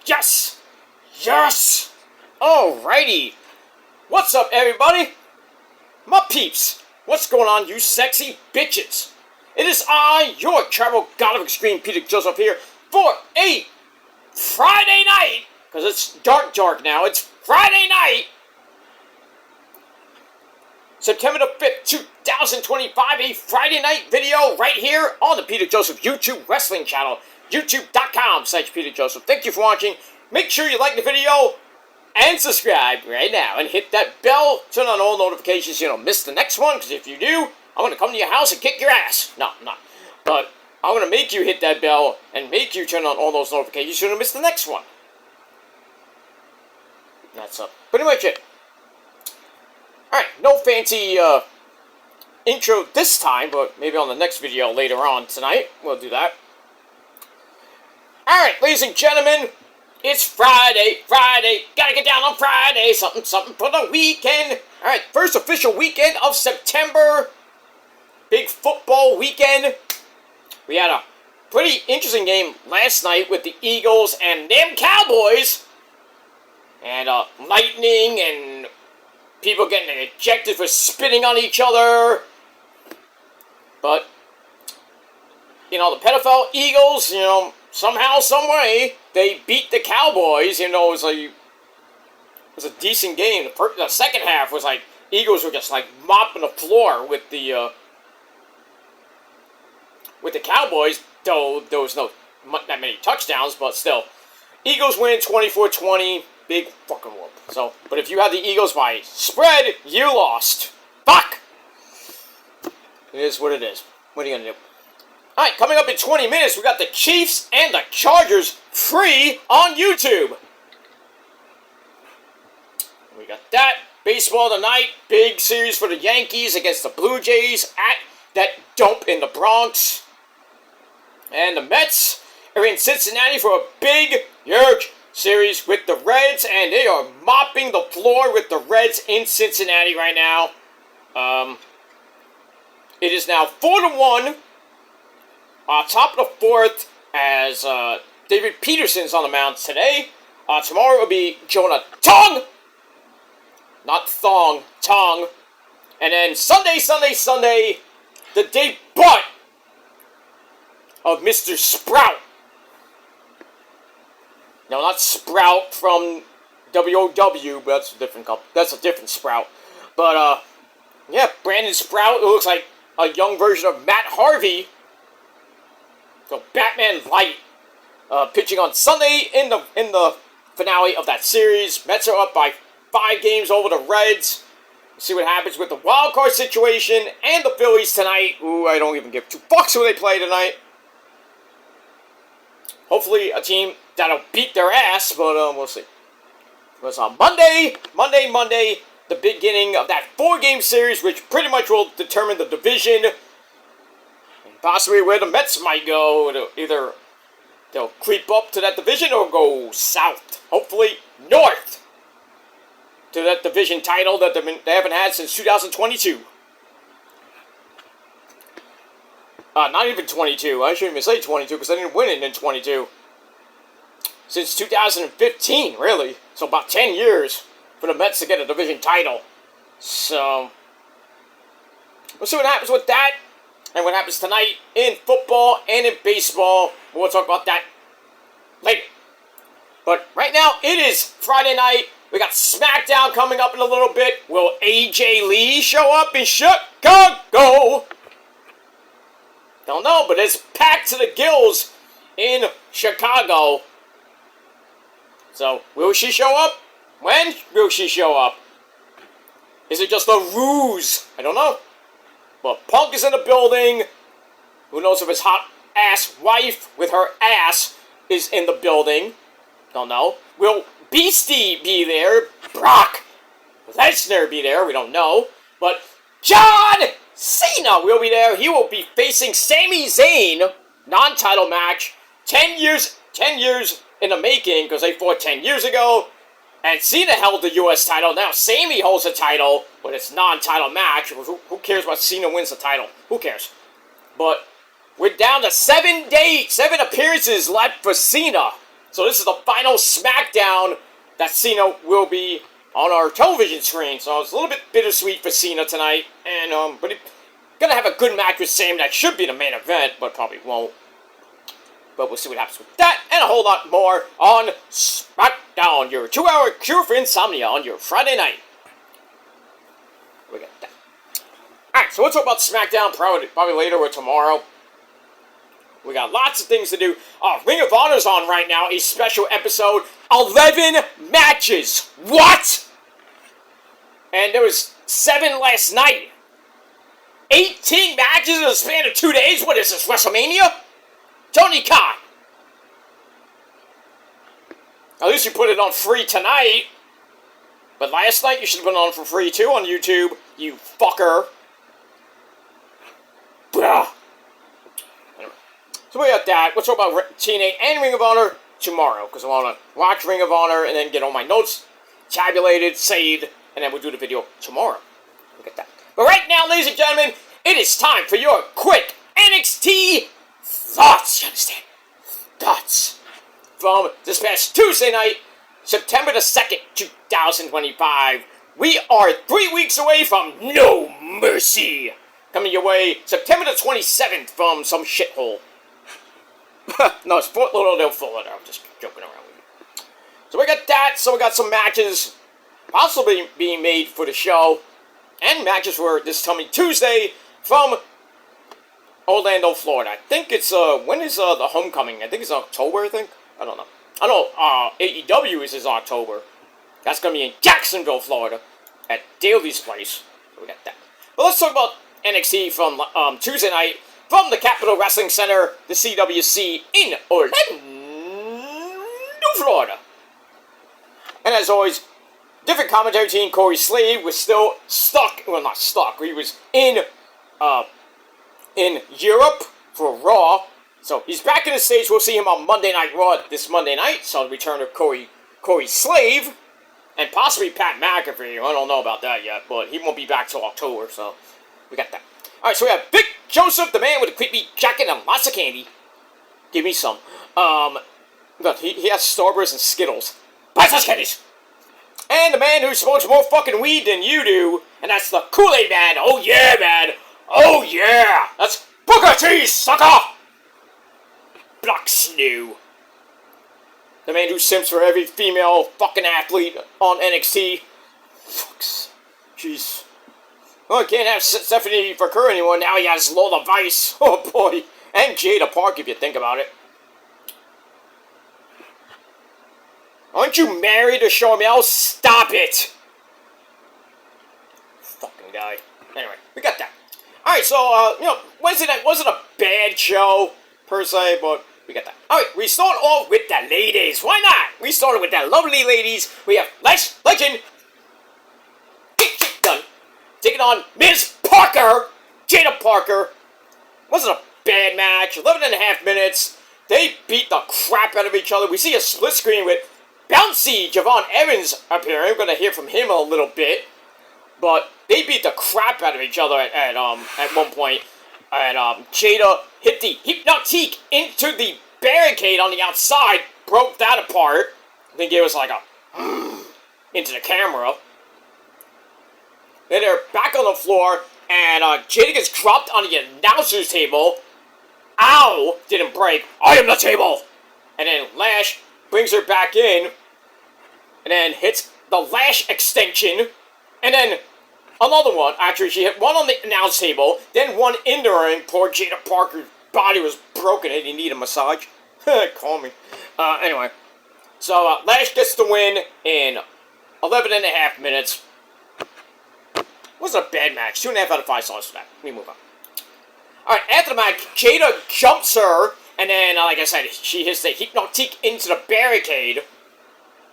Yes! Yes! Alrighty. What's up, everybody? My peeps. What's going on, you sexy bitches? It is I, your travel god of extreme, Peter Joseph here, for a Friday night, because it's dark now, it's Friday night, September the 5th, 2025, a Friday night video right here on the Peter Joseph YouTube wrestling channel, youtube.com/Peter Joseph. Thank you for watching. Make sure you like the video and subscribe right now and hit that bell, turn on all notifications so you don't miss the next one, because if you do, I'm going to come to your house and kick your ass. No, I'm not. But I'm going to make you hit that bell and make you turn on all those notifications so you don't miss the next one. That's pretty much it. Alright, no fancy intro this time, but maybe on the next video later on tonight, we'll do that. Alright, ladies and gentlemen, it's Friday, gotta get down on Friday, something for the weekend. Alright, first official weekend of September, big football weekend. We had a pretty interesting game last night with the Eagles and them Cowboys. And lightning and people getting ejected for spitting on each other. But, you know, the pedophile Eagles, you know, somehow, some way, they beat the Cowboys. You know, it was a decent game. The second half was like, Eagles were just like mopping the floor with the Cowboys, though there was not that many touchdowns, but still. Eagles win 24-20, big fucking whoop. So, but if you had the Eagles by spread, you lost. Fuck! It is what it is. What are you gonna do? Alright, coming up in 20 minutes, we got the Chiefs and the Chargers free on YouTube. We got that. Baseball tonight, big series for the Yankees against the Blue Jays at that dump in the Bronx. And the Mets are in Cincinnati for a big, huge series with the Reds, and they are mopping the floor with the Reds in Cincinnati right now. It is now 4-1. Top of the fourth as David Peterson's on the mound today. Tomorrow will be Jonah Tong. Not Thong, Tong. And then Sunday, the debut of Mr. Sprout. No, not Sprout from WOW, but that's a different company. That's a different Sprout. But, yeah, Brandon Sprout, it looks like a young version of Matt Harvey. So, Batman Light, pitching on Sunday in the finale of that series. Mets are up by 5 games over the Reds. See what happens with the wild card situation and the Phillies tonight. Ooh, I don't even give 2 fucks who they play tonight. Hopefully a team that'll beat their ass, but we'll see. It's on Monday, the beginning of that 4-game series, which pretty much will determine the division. And possibly where the Mets might go. Either they'll creep up to that division or go south. Hopefully north to that division title that they haven't had since 2022. Not even 22. I shouldn't even say 22 because I didn't win it in 22. Since 2015, really. So about 10 years for the Mets to get a division title. So, we'll see what happens with that. And what happens tonight in football and in baseball. We'll talk about that later. But right now, it is Friday night. We got SmackDown coming up in a little bit. Will AJ Lee show up in Chicago? Don't know, but it's packed to the gills in Chicago. So, will she show up? When will she show up? Is it just a ruse? I don't know. But Punk is in the building. Who knows if his hot-ass wife with her ass is in the building? Don't know. Will Beastie be there? Brock Lesnar be there? We don't know. But John Cena will be there. He will be facing Sami Zayn. Non-title match. 10 years in the making, because they fought 10 years ago. And Cena held the U.S. title. Now Sami holds the title, but it's non-title match. Who cares about Cena wins the title? Who cares? But we're down to 7 appearances left for Cena. So this is the final SmackDown that Cena will be on our television screen. So it's a little bit bittersweet for Cena tonight. And, but he's gonna have a good match with Sam that should be the main event, but probably won't. But we'll see what happens with that and a whole lot more on SmackDown, your 2-hour cure for insomnia on your Friday night. We got that. Alright, so we'll talk about SmackDown probably later or tomorrow. We got lots of things to do. Ring of Honor's on right now, a special episode. 11 matches! What?! And there was 7 last night. 18 matches in the span of 2 days? What is this, WrestleMania? Tony Khan! At least you put it on free tonight. But last night you should have been on for free too on YouTube, you fucker. Blah. Anyway, so we got that. We'll talk about TNA and Ring of Honor tomorrow, because I want to watch Ring of Honor and then get all my notes tabulated, saved, and then we'll do the video tomorrow. Look at that. But right now, ladies and gentlemen, it is time for your quick NXT thoughts. You understand? Thoughts. From this past Tuesday night, September the 2nd, 2025. We are 3 weeks away from No Mercy. Coming your way September the 27th from some shithole. No, it's Fort Lauderdale, Florida. I'm just joking around with you. So we got that. So we got some matches possibly being made for the show. And matches for this coming Tuesday from Orlando, Florida. I think it's, when is the homecoming? I think it's October, I think. I don't know. I know, AEW is October. That's gonna be in Jacksonville, Florida. At Daly's place. So we got that. But let's talk about NXT from, Tuesday night. From the Capitol Wrestling Center, the CWC in Orlando, Florida. And as always, different commentary team. Corey Slade was still stuck. Well, not stuck. He was in Europe for Raw. So he's back in the States. We'll see him on Monday Night Raw this Monday night. So the return of Corey Slade and possibly Pat McAfee. I don't know about that yet, but he won't be back till October. So we got that. All right. So we have Vic Joseph, the man with a creepy jacket and lots of candy. Give me some. Look, he has Starburst and Skittles. Buy those candies. And the man who smokes more fucking weed than you do, and that's the Kool-Aid Man. Oh yeah, man. Oh yeah. That's Booker T, sucker. Block Snow. The man who simps for every female fucking athlete on NXT. Fucks. Jeez. Well, I can't have Stephanie Vaquer anymore. Now he has Lola Vice. Oh boy. And Jada Park, if you think about it. Aren't you married to Charmel? Stop it! Fucking guy. Anyway, we got that. Alright, so, Wednesday night wasn't a bad show, per se, but we got that. Alright, we start off with the ladies. Why not? We started with the lovely ladies. We have Legend. Done. Taking on Ms. Parker. Jada Parker. Wasn't a bad match. 11.5 minutes. They beat the crap out of each other. We see a split screen with Bouncy Javon Evans appearing. We're going to hear from him a little bit. But they beat the crap out of each other at one point. And Jada hit the Hypnotique into the barricade on the outside. Broke that apart. I think it was like a into the camera. Then they're back on the floor. And Jada gets dropped on the announcer's table. Ow! Didn't break. I am the table! And then Lash brings her back in. And then hits the Lash extension. And then another one. Actually, she hit one on the announce table. Then one in the ring. Poor Jada Parker's body was broken. He didn't need a massage. Call me. Anyway. So, Lash gets the win in 11.5 minutes. Wasn't a bad match. 2.5 out of 5 stars for that. Let me move on. Alright, after the match, Jada jumps her, and then, like I said, she hits the Hypnotique into the barricade.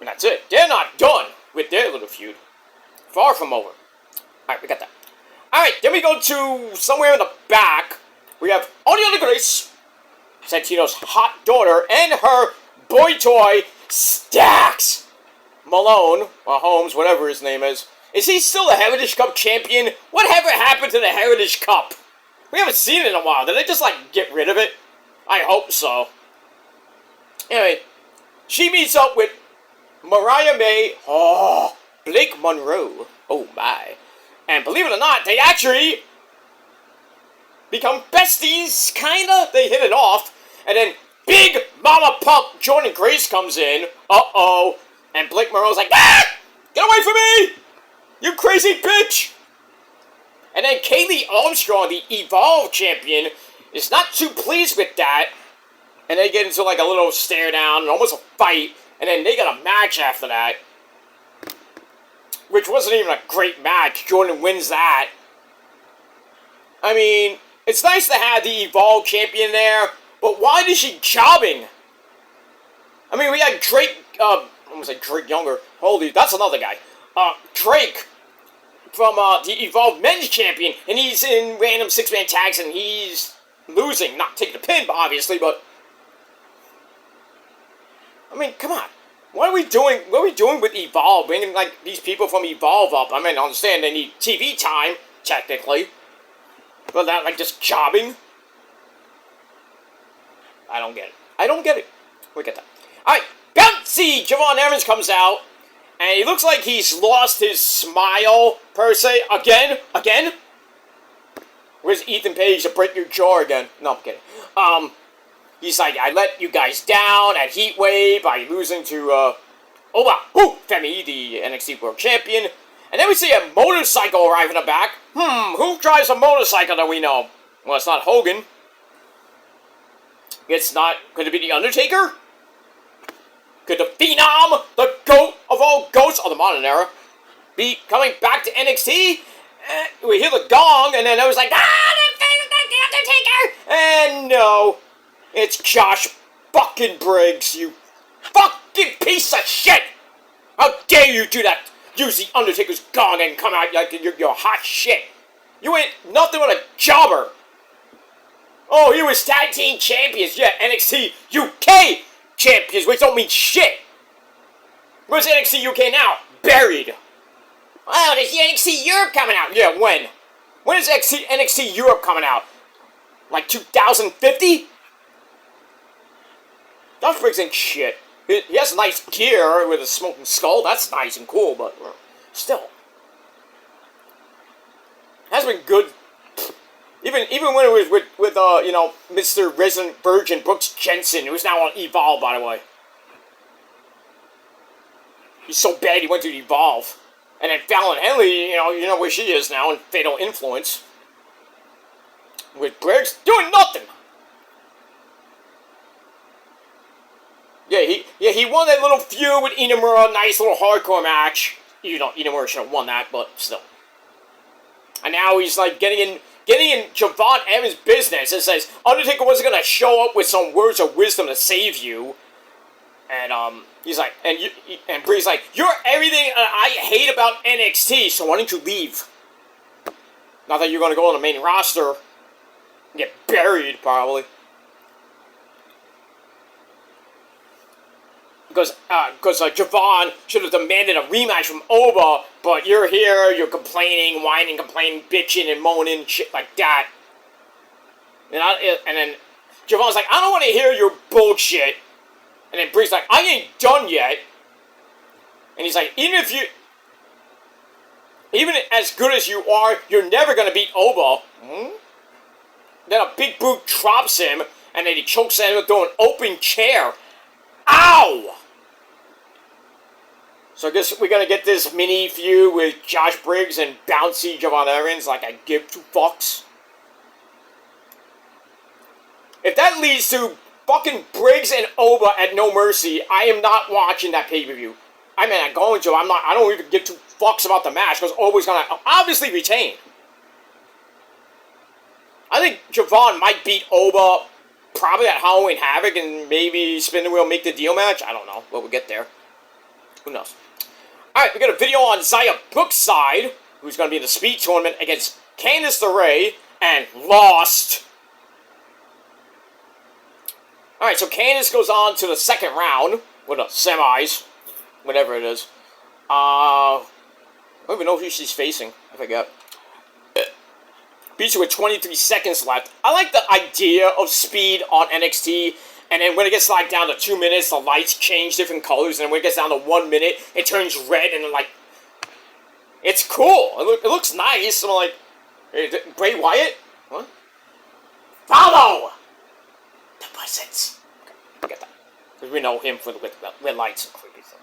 And that's it. They're not done with their little feud. Far from over. Alright, we got that. Alright, then we go to somewhere in the back. We have Ariana Grace, Santino's hot daughter, and her boy toy, Stacks Malone, or Holmes, whatever his name is. Is he still a Heritage Cup champion? Whatever happened to the Heritage Cup? We haven't seen it in a while. Did they just, get rid of it? I hope so. Anyway, she meets up with Mariah May, Blake Monroe, oh my. And believe it or not, they actually become besties, kinda. They hit it off, and then Big Mama Pump Jordan Grace comes in, and Blake Monroe's like, get away from me, you crazy bitch! And then Kaylee Armstrong, the Evolve champion, is not too pleased with that, and they get into like a little stare down and almost a fight, and then they got a match after that, which wasn't even a great match. Jordan wins that. I mean, it's nice to have the Evolve champion there, but why is she jobbing? I mean, we had Drake, I almost said Drake Younger. Holy, that's another guy. Drake from the Evolve Men's Champion, and he's in random 6-man tags, and he's losing. Not taking the pin, obviously, but I mean, come on. What are we doing with Evolve? Bringing, like, these people from Evolve up. I mean, I understand they need TV time, technically. But that, like, just jobbing? I don't get it. Look at that. Alright, Bouncy Javon Evans comes out, and he looks like he's lost his smile, per se. Again? Where's Ethan Page to break your jaw again? No, I'm kidding. He's like, I let you guys down at Heat Wave by losing to, Femi, the NXT World Champion. And then we see a motorcycle arrive in the back. Who drives a motorcycle that we know? Well, it's not Hogan. It's not, could it be The Undertaker? Could the Phenom, the GOAT of all GOATs of the modern era, be coming back to NXT? We hear the gong, and then I was like, The Undertaker! And no. It's Josh fucking Briggs, you fucking piece of shit! How dare you do that? Use the Undertaker's gong and come out like you're hot shit. You ain't nothing but a jobber. Oh, he was tag team champions. Yeah, NXT UK champions, which don't mean shit. Where's NXT UK now? Buried. Oh, there's NXT Europe coming out. Yeah, when? When is NXT Europe coming out? Like 2050? Josh Briggs ain't shit. He has nice gear with a smoking skull. That's nice and cool, but still. Has been good. Even when it was with Mr. Resident Virgin Brooks Jensen, who's now on Evolve, by the way. He's so bad he went to Evolve. And then Fallon Henley, you know where she is now in Fatal Influence. With Briggs doing nothing. Yeah, he won that little feud with Inamura, nice little hardcore match. Inamura should have won that, but still. And now he's like getting in Javon Evans' business and says Undertaker wasn't gonna show up with some words of wisdom to save you. And he's like, and Bree's like, you're everything I hate about NXT, so why don't you leave? Not that you're gonna go on the main roster and get buried, probably. Because Javon should have demanded a rematch from Oba, but you're here, you're complaining, whining, complaining, bitching, and moaning, shit like that. And then Javon's like, I don't want to hear your bullshit. And then Bree's like, I ain't done yet. And he's like, even as good as you are, you're never going to beat Oba. Then a big boot drops him, and then he chokes him with an open chair. Ow! So I guess we're going to get this mini feud with Josh Briggs and Bouncy Javon Evans like I give two fucks. If that leads to fucking Briggs and Oba at No Mercy, I am not watching that pay-per-view. I mean, I'm going to. I don't even give two fucks about the match because Oba's going to obviously retain. I think Javon might beat Oba probably at Halloween Havoc and maybe Spin the Wheel make the deal match. I don't know, but we'll get there. Who knows? Alright, we got a video on Xia Brookside, who's going to be in the speed tournament against Candice LeRae, and lost. Alright, so Candice goes on to the second round with the semis, whatever it is. I don't even know who she's facing. I forget. Beats her with 23 seconds left. I like the idea of speed on NXT, And then when it gets like down to 2 minutes, the lights change different colors. And when it gets down to 1 minute, it turns red. And like, it's cool. It looks nice. I'm like, Bray Wyatt? What? Follow the buzzards. Okay, get that. Because we know him for the red lights and creepy stuff.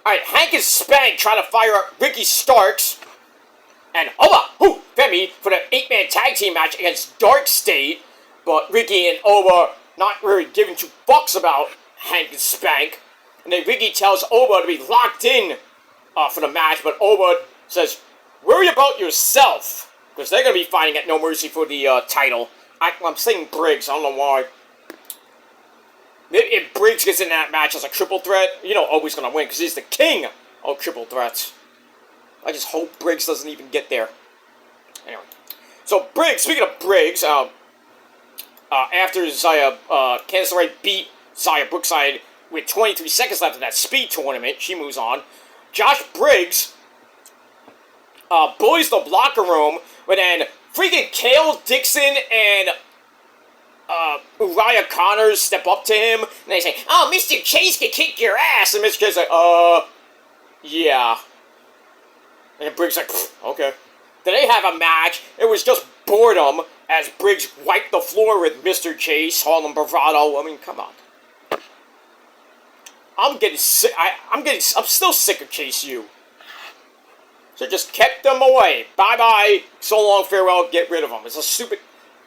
Alright, Hank and Spank try to fire up Ricky Starks and Femi for the 8-man tag team match against Dark State. But Ricky and Oba not really giving two fucks about Hank and Spank. And then Ricky tells Oba to be locked in for the match. But Oba says, worry about yourself. Because they're going to be fighting at No Mercy for the title. I'm saying Briggs, I don't know why. If Briggs gets in that match as a triple threat, you know Oba's going to win. Because he's the king of triple threats. I just hope Briggs doesn't even get there. Anyway. So Briggs, speaking of Briggs, after Xia, Candice LeRae beat Xia Brookside with 23 seconds left in that speed tournament, she moves on. Josh Briggs bullies the locker room, but then freaking Kale Dixon and Uriah Connors step up to him, and they say, oh, Mr. Chase can kick your ass, and Mr. Chase is like, yeah. And Briggs like, okay. Then they have a match. It was just boredom as Briggs wiped the floor with Mr. Chase, Harlem Bravado. I mean, come on. I'm getting sick. I'm still sick of Chase U. So just kept them away. Bye-bye. So long, farewell. Get rid of them. It's a stupid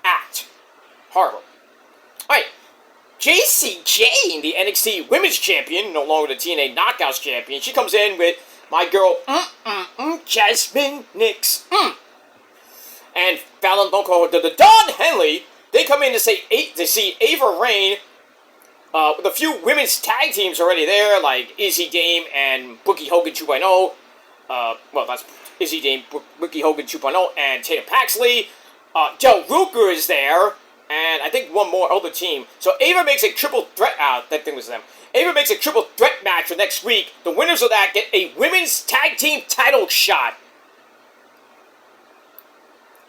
act. Horrible. Alright. JC Jane, the NXT Women's Champion, no longer the TNA Knockouts Champion. She comes in with my girl, Jasmine Nix. And Fallon, don't call her the Don Henley. They come in to see Ava Raine with a few women's tag teams already there, like Izzy Dame and Bookie Hogan 2.0. Well, that's Izzy Dame, Bookie Hogan 2.0, and Tatum Paxley. Del Ruker is there, and I think one more other team. So Ava makes a triple threat. That thing was them. Ava makes a triple threat match for next week. The winners of that get a women's tag team title shot.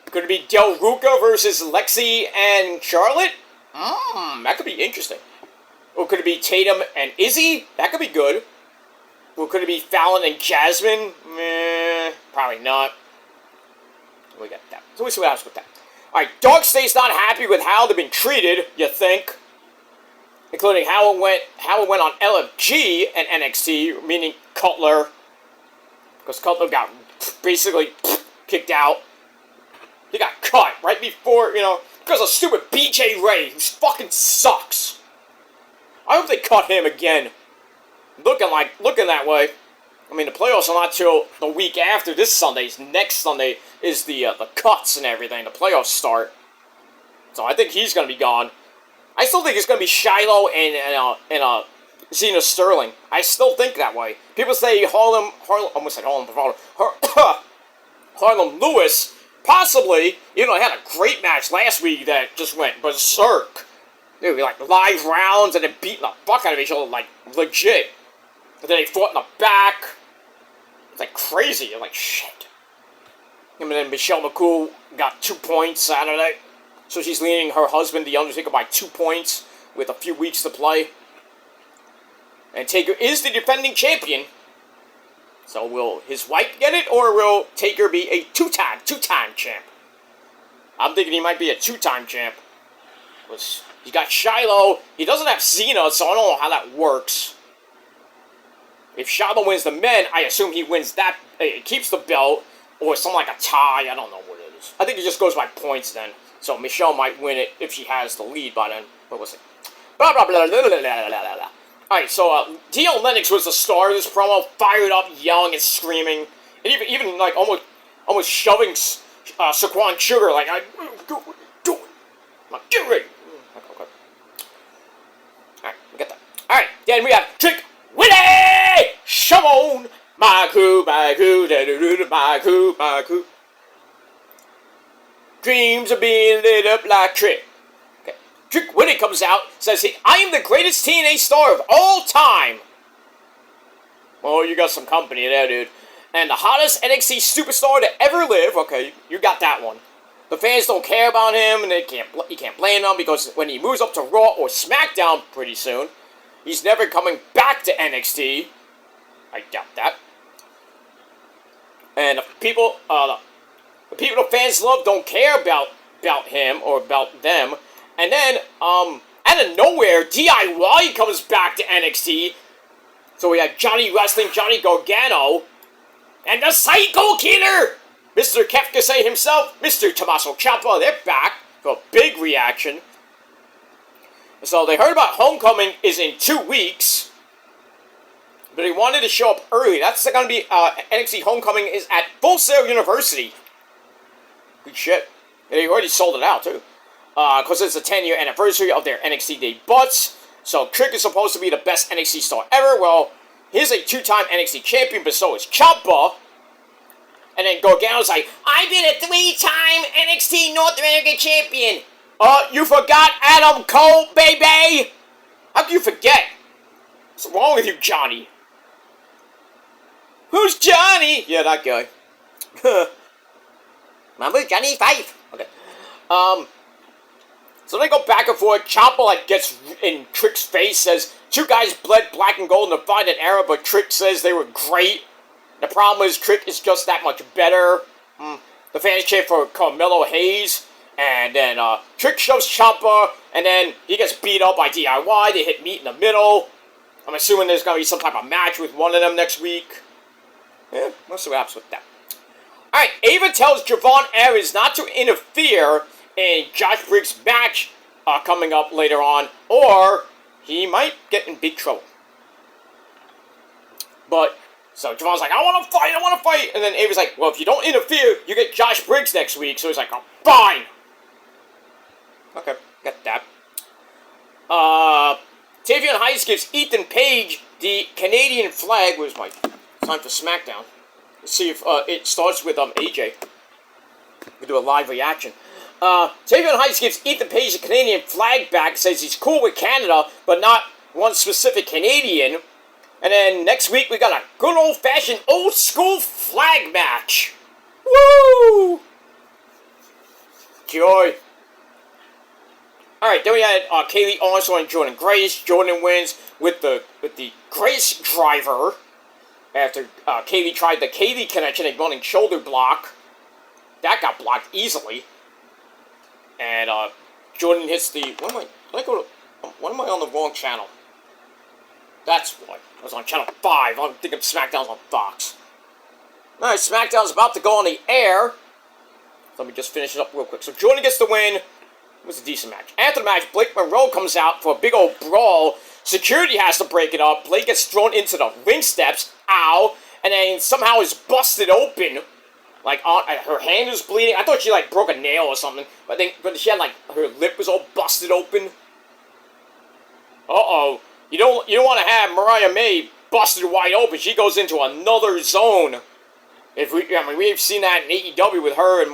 Could it be Del Ruka versus Lexi and Charlotte? That could be interesting. Or could it be Tatum and Izzy? That could be good. Or could it be Fallon and Jasmine? Probably not. We got that. So we'll see what happens with that. Alright, Dark State's not happy with how they've been treated, you think. Including how it went on LFG and NXT, meaning Cutler. Because Cutler got basically kicked out. He got cut right before, because of stupid BJ Ray, who fucking sucks. I hope they cut him again. Looking that way. I mean, the playoffs are not till the week after this Sunday. Next Sunday is the cuts and everything. The playoffs start. So I think he's going to be gone. I still think it's going to be Shiloh and Zena Sterling. I still think that way. People say Harlem Lewis, possibly, they had a great match last week that just went berserk. They were like live rounds and then beating the fuck out of each other, like legit. But then they fought in the back. It's like crazy. You're like, shit. And then Michelle McCool got 2 points out of that. So she's leading her husband, The Undertaker, by 2 points with a few weeks to play. And Taker is the defending champion. So will his wife get it, or will Taker be a two-time champ? I'm thinking he might be a 2-time champ. He got Shiloh. He doesn't have Cena, so I don't know how that works. If Shiloh wins the men, I assume he wins that. He keeps the belt, or something like a tie. I don't know what it is. I think it just goes by points then. So Michelle might win it if she has the lead by then. But we'll see. Blah, blah, blah, blah, blah, blah, blah, blah. Alright, so Dio Lennox was the star of this promo, fired up, yelling and screaming. And even like, almost shoving Saquon Sugar, like, do it. Like, get ready. Okay. Alright, we got that. Alright, then we have Trick Willie! Shimon! My crew, my crew. Dreams are being lit up like Trick. Okay. Trick Willie comes out, says, I am the greatest TNA star of all time. Oh, you got some company there, dude. And the hottest NXT superstar to ever live. Okay, you got that one. the fans don't care about him, and you can't blame them because when he moves up to Raw or SmackDown pretty soon, he's never coming back to NXT. I doubt that. And the people the fans love don't care about him or about them. And then, out of nowhere, DIY comes back to NXT. So we have Johnny Wrestling, Johnny Gargano, and the Psycho Killer! Mr. Kefkasey himself, Mr. Tommaso Ciampa, they're back for a big reaction. So they heard about Homecoming is in 2 weeks, but they wanted to show up early. That's going to be, NXT Homecoming is at Full Sail University. Good shit. They already sold it out, too. Because it's the 10-year anniversary of their NXT debuts. So Trick is supposed to be the best NXT star ever. Well, he's a 2-time NXT champion, but so is Ciampa. And then Gargano's like, I've been a 3-time NXT North American champion. You forgot Adam Cole, baby! How can you forget? What's wrong with you, Johnny? Who's Johnny? Yeah, that guy. Remember Johnny 5? Okay. So they go back and forth. Ciampa gets in Trick's face, says 2 guys bled black and gold in the Violent Era, but Trick says they were great. The problem is Trick is just that much better. The fans cheer for Carmelo Hayes, and then Trick shoves Ciampa, and then he gets beat up by DIY. They hit meet in the middle. I'm assuming there's going to be some type of match with one of them next week. Yeah, we'll see what happens with that. Alright, Ava tells Javon Evans not to interfere in Josh Briggs' match coming up later on, or he might get in big trouble. But, so Javon's like, I want to fight, and then Ava's like, well, if you don't interfere, you get Josh Briggs next week, so he's like, oh, fine! Okay, got that. Tavion Heights gives Ethan Page the Canadian flag. Where's my time for SmackDown? Let's see if it starts with AJ. We do a live reaction. Tavion Heights gives Ethan Page the Canadian flag back, says he's cool with Canada, but not one specific Canadian. And then next week we got a good old-fashioned, old-school flag match. Woo! Joy. Alright, then we had Kaylee Armstrong and Jordan Grace. Jordan wins with the Grace driver after Kaylee tried the Kaylee connection and running shoulder block. That got blocked easily. And Jordan hits the... Why am I on the wrong channel? That's why. I was on channel 5. I'm thinking SmackDown's on Fox. Alright, SmackDown's about to go on the air. Let me just finish it up real quick. So Jordan gets the win. It was a decent match. After the match, Blake Monroe comes out for a big old brawl. Security has to break it up. Blake gets thrown into the ring steps. Ow. And then somehow is busted open. Like, her hand is bleeding. I thought she, broke a nail or something. But she had, her lip was all busted open. Uh-oh. You don't want to have Mariah May busted wide open. She goes into another zone. We've seen that in AEW with her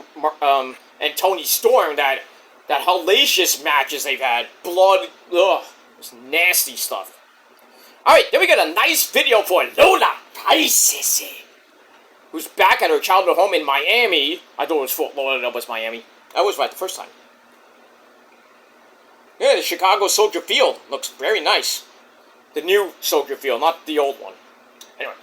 and Toni Storm, that hellacious matches they've had. Blood, ugh, it's nasty stuff. Alright, then we got a nice video for Lola Paisese, who's back at her childhood home in Miami. I thought it was Fort Lauderdale, but it's Miami. I was right the first time. Yeah, the Chicago Soldier Field looks very nice. The new Soldier Field, not the old one. Anyway,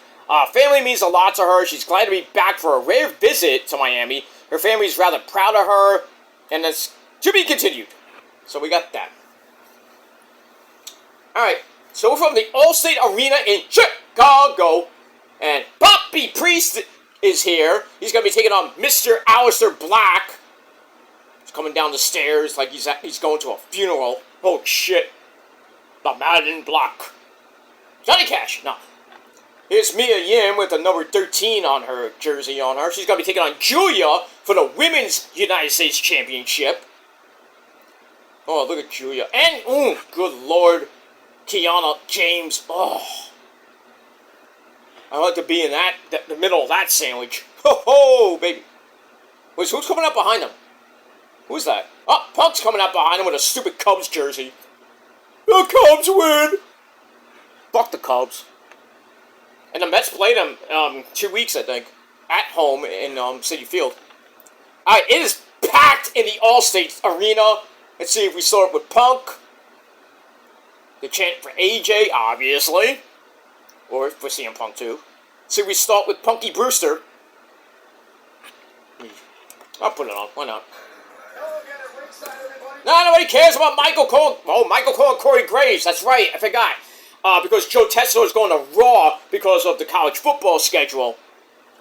family means a lot to her. She's glad to be back for a rare visit to Miami. Her family's rather proud of her, and that's to be continued. So we got that. Alright, so we're from the Allstate Arena in Chicago, and Bobby Priest is here. He's going to be taking on Mr. Aleister Black. He's coming down the stairs like he's going to a funeral. Oh shit. The Man in Black. Johnny Cash. No. Here's Mia Yim with a number 13 on her jersey on her. She's going to be taking on Julia for the Women's United States Championship. Oh, look at Julia. And, good lord, Kiana James. Oh. I like to be in the middle of that sandwich. Ho-ho, baby. Wait, so who's coming up behind them? Who's that? Oh, Punk's coming up behind him with a stupid Cubs jersey. The Cubs win! Fuck the Cubs. And the Mets played them 2 weeks, I think, at home in Citi Field. Alright, it is packed in the Allstate Arena. Let's see if we start with Punk. The chant for AJ, obviously. Or for CM Punk, too. So we start with Punky Brewster. I'll put it on. Why not? No, nobody cares about Michael Cole. Oh, Michael Cole and Corey Graves. That's right. I forgot. Because Joe Tesla is going to Raw because of the college football schedule.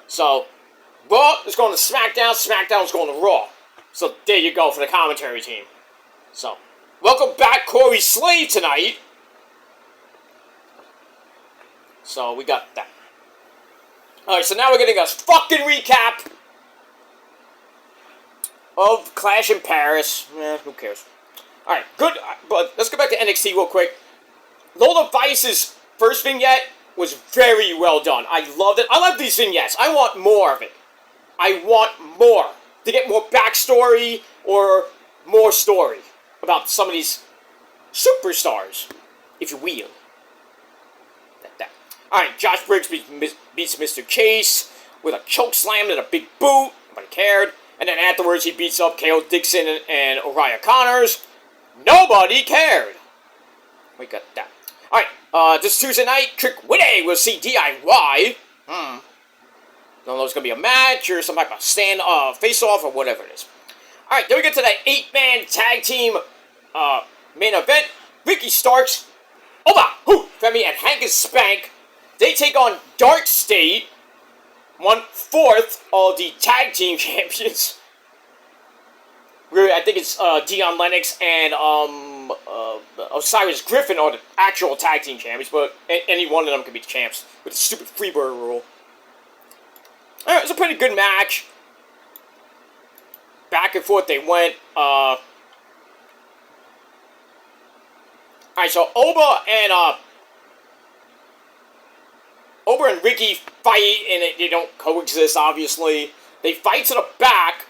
So, Raw is going to SmackDown. SmackDown is going to Raw. So, there you go for the commentary team. So, welcome back, Corey Slade, tonight. So, we got that. Alright, so now we're getting a fucking recap of Clash in Paris. Who cares? Alright, good. But let's go back to NXT real quick. Lola Vice's first vignette was very well done. I loved it. I love these vignettes. I want more of it. I want more. To get more backstory or more story about some of these superstars, if you will. Alright, Josh Briggs beats Mr. Chase with a choke slam and a big boot. Nobody cared. And then afterwards, he beats up KO Dixon and Uriah Connors. Nobody cared. We got that. Alright, this Tuesday night, Trick Willie will see DIY. Don't know if it's going to be a match or some type of face-off or whatever it is. Alright, then we get to that 8-man tag team main event. Ricky Starks, Femi, and Hank and Spank. They take on Dark State, 1/4 of the tag team champions. Really, I think it's Dion Lennox and Osiris Griffin are the actual tag team champions, but any one of them could be the champs with the stupid Freebird rule. Alright, it was a pretty good match. Back and forth they went. Alright, so Oba and Ricky fight, and they don't coexist, obviously. They fight to the back.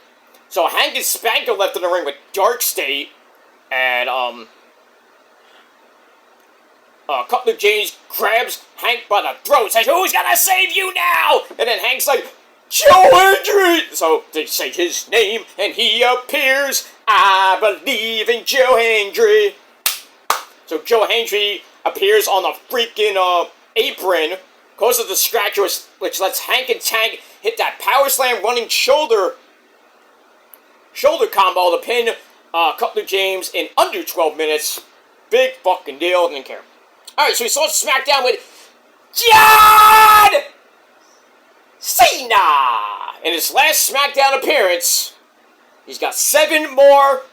So Hank and Spank are left in the ring with Dark State. And, Cutler James grabs Hank by the throat and says, "Who's gonna save you now?" And then Hank's like, "Joe Hendry!" So they say his name, and he appears. "I believe in Joe Hendry." So Joe Hendry appears on the freaking, apron, causes the scratch, which lets Hank and Tank hit that power slam running shoulder combo to pin, Cutler James in under 12 minutes. Big fucking deal, didn't care. Alright, so we saw SmackDown with John Cena in his last SmackDown appearance. He's got 7 more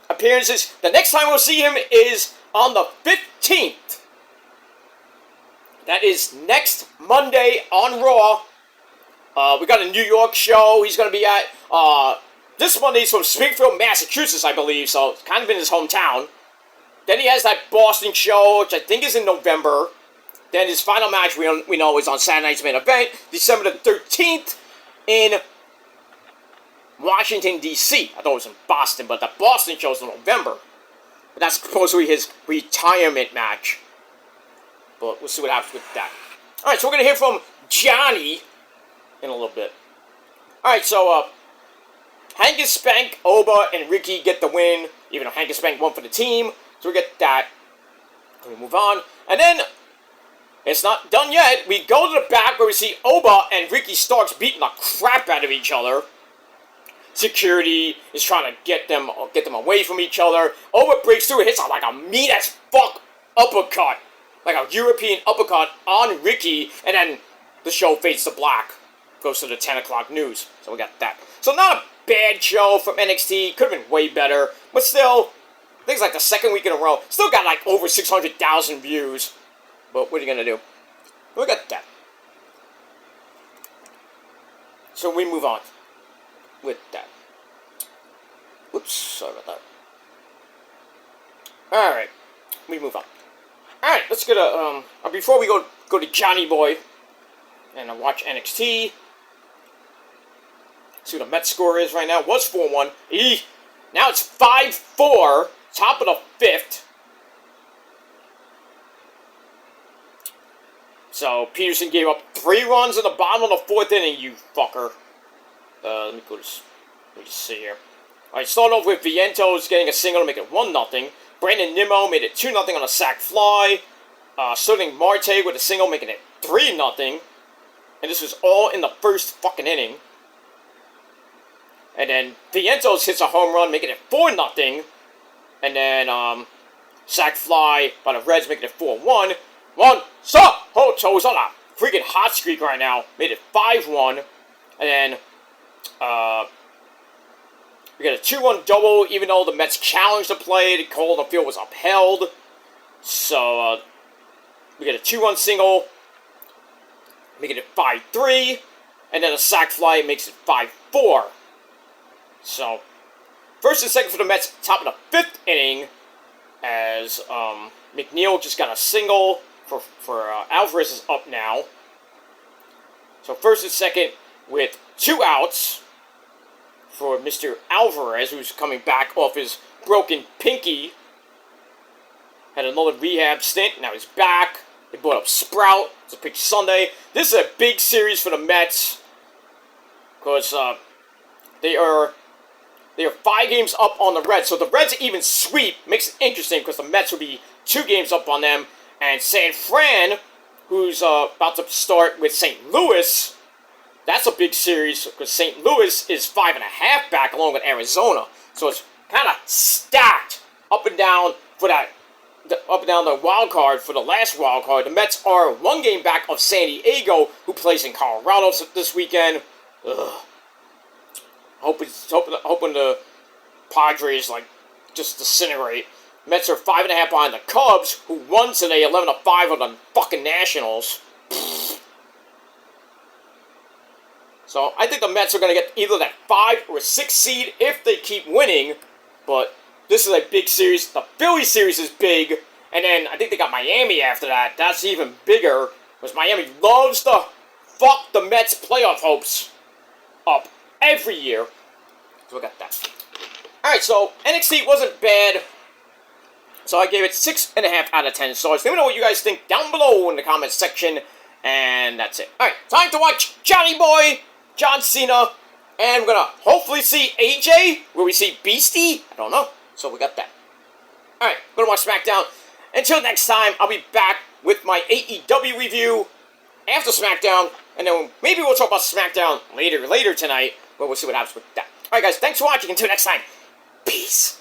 appearances. The next time we'll see him is on the 15th. That is next Monday on Raw. We got a New York show he's going to be at. This Monday he's from Springfield, Massachusetts, I believe, so it's kind of in his hometown. Then he has that Boston show, which I think is in November. Then his final match, we know, is on Saturday night's main event, December the 13th, in Washington, D.C. I thought it was in Boston, but the Boston show's in November. But that's supposedly his retirement match. But we'll see what happens with that. Alright, so we're going to hear from Johnny in a little bit. Alright, so, Hank and Spank, Oba, and Ricky get the win, even though Hank and Spank won for the team. So we get that. We move on. And then, it's not done yet. We go to the back where we see Oba and Ricky Starks beating the crap out of each other. Security is trying to get them away from each other. Oba breaks through and hits like a mean-as fuck uppercut. Like a European uppercut on Ricky. And then the show fades to black. Goes to the 10 o'clock news. So we got that. So not a bad show from NXT. Could have been way better. But still, I think it's like the second week in a row. Still got like over 600,000 views. But what are you going to do? We got that. So we move on with that. Whoops, sorry about that. Alright, we move on. Alright, let's get a, before we go to Johnny Boy and watch NXT. See what the Mets score is right now. It was 4-1. Now it's 5-4. Top of the 5th. So, Peterson gave up 3 runs in the bottom of the 4th inning, you fucker. Let me just see here. Alright, start off with Vientos getting a single to make it 1-0. Brandon Nimmo made it 2-0 on a sac fly. Sterling Marte with a single making it 3-0. And this was all in the first fucking inning. And then Vientos hits a home run making it 4-0. And then sac fly by the Reds making it 4-1. Hoto's on a freaking hot streak right now. Made it 5-1. And then we got a 2-1 double, even though the Mets challenged the play. The call on the field was upheld. So, we get a 2-1 single, making it 5-3. And then a sac fly makes it 5-4. So, first and second for the Mets, top of the 5th inning, as McNeil just got a single for Alvarez is up now. So, first and second with 2 outs for Mr. Alvarez, who's coming back off his broken pinky. Had another rehab stint, now he's back. They brought up Sprout. It's a big Sunday. This is a big series for the Mets, because they are 5 games up on the Reds. So the Reds even sweep makes it interesting, because the Mets will be 2 games up on them. And San Fran, who's about to start with St. Louis, that's a big series, because St. Louis is 5.5 back along with Arizona. So it's kind of stacked up and down for that, up and down the wild card for the last wild card. The Mets are 1 game back of San Diego, who plays in Colorado this weekend. Ugh. Hoping the Padres just disintegrate. Mets are 5.5 behind the Cubs, who won today 11-5 on the fucking Nationals. So I think the Mets are going to get either that 5 or 6 seed if they keep winning. But this is a big series. The Philly series is big. And then I think they got Miami after that. That's even bigger, because Miami loves to fuck the Mets' playoff hopes up every year. So we got that. Alright, so NXT wasn't bad. So I gave it 6.5 out of 10 stars. Let me know what you guys think down below in the comments section. And that's it. Alright, time to watch Johnny Boy, John Cena, and we're gonna hopefully see AJ. Will we see Beastie? I don't know. So we got that. Alright, gonna watch SmackDown. Until next time, I'll be back with my AEW review after SmackDown, and then maybe we'll talk about SmackDown later tonight, but we'll see what happens with that. Alright guys, thanks for watching. Until next time, peace.